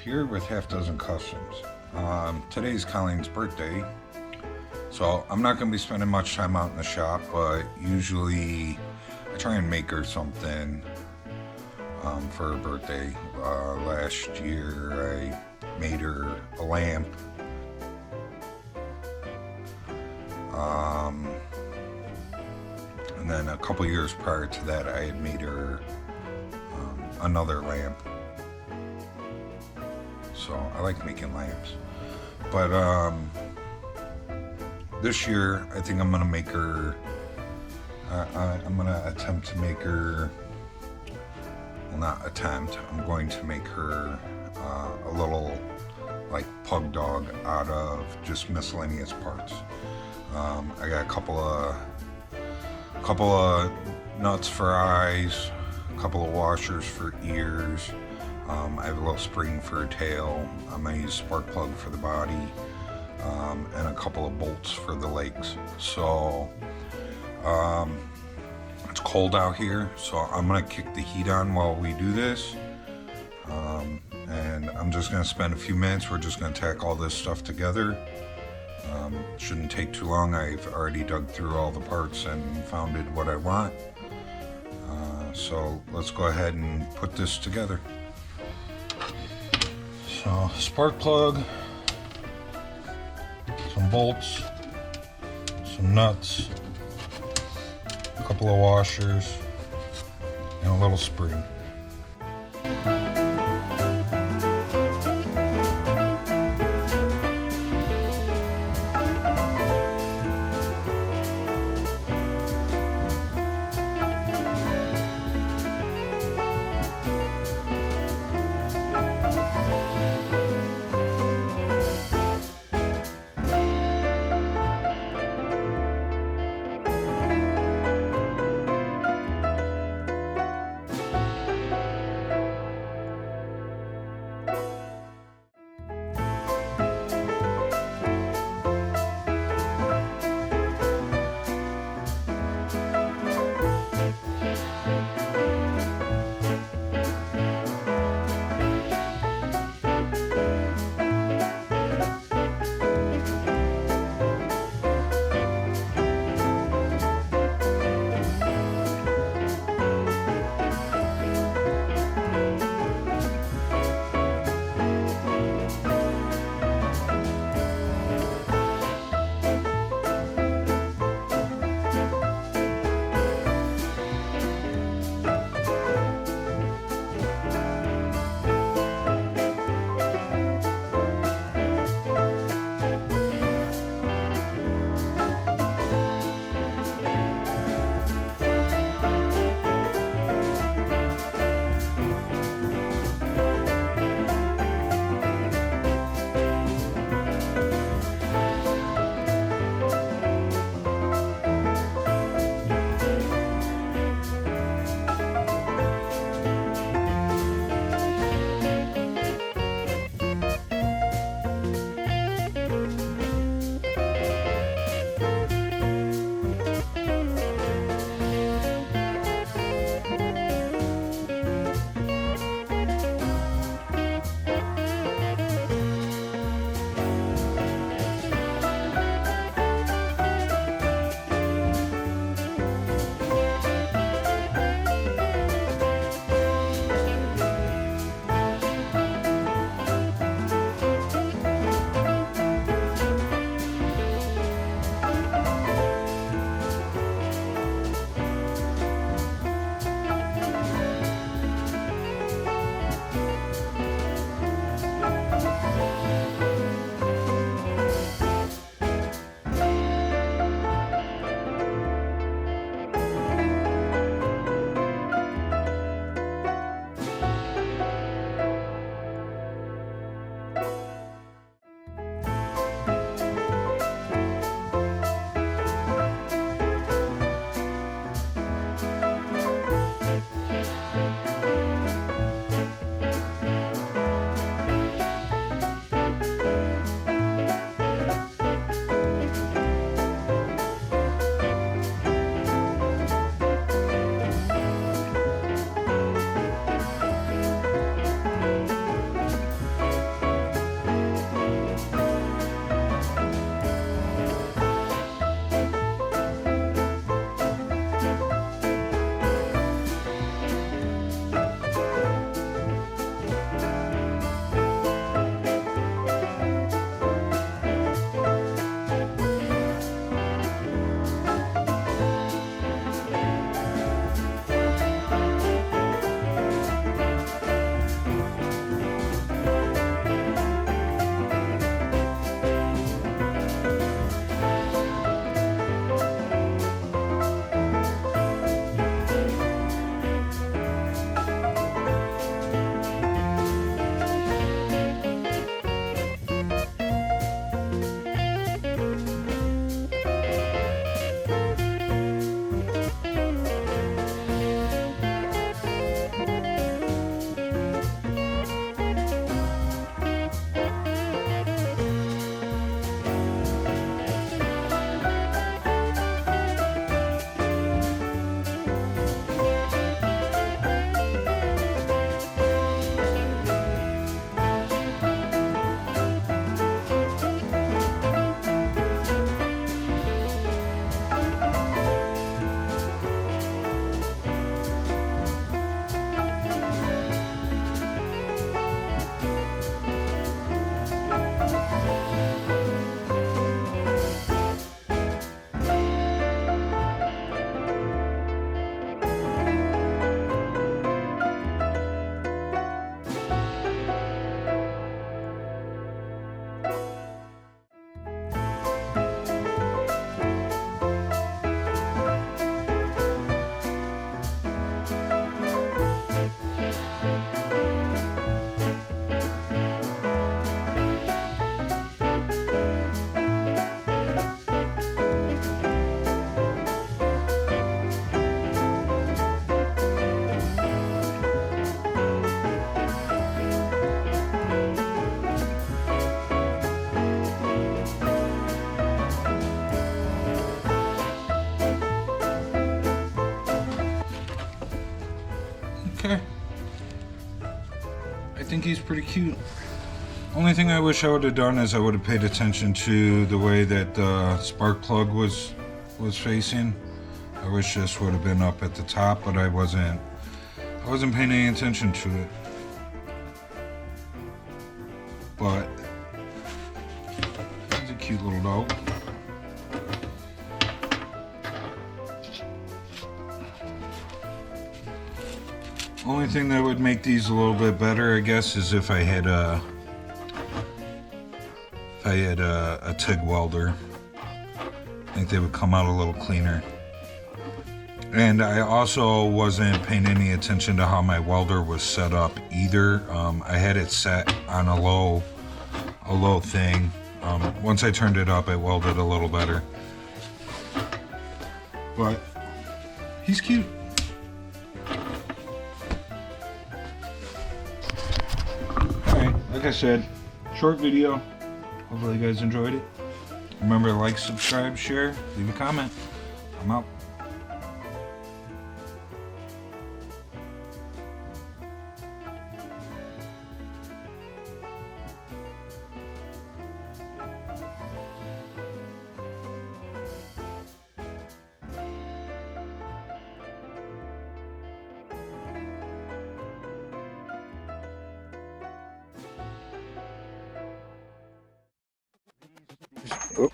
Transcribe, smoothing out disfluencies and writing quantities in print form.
here with Half Dozen Customs. Today's Colleen's birthday, so I'm not going to be spending much time out in the shop, but usually I try and make her something for her birthday. Last year I made her a lamp. And then a couple years prior to that I had made her another lamp. So I like making lamps. But this year I think I'm gonna make her I'm gonna attempt to make her, well, not attempt, I'm going to make her a little like pug dog out of just miscellaneous parts. I got a couple of nuts for eyes, a couple of washers for ears. I have a little spring for a tail. I'm going to use a spark plug for the body, and a couple of bolts for the legs. So it's cold out here, so I'm going to kick the heat on while we do this. And I'm just going to spend a few minutes. We're just going to tack all this stuff together. Shouldn't take too long. I've already dug through all the parts and found what I want. So let's go ahead and put this together. So spark plug, some bolts, some nuts, a couple of washers, and a little spring. okay. I think he's pretty cute. Only thing I wish I would have done is I would have paid attention to the way that the spark plug was facing. I wish this would have been up at the top, but I wasn't paying any attention to it. But he's a cute little dog. Only thing that would make these a little bit better, I guess, is if I had a TIG welder. I think they would come out a little cleaner. And I also wasn't paying any attention to how my welder was set up either. I had it set on a low thing. Once I turned it up, it welded a little better. But he's cute. Alright, like I said, short video. Hopefully you guys enjoyed it. Remember to like, subscribe, share, leave a comment. I'm out. Oh.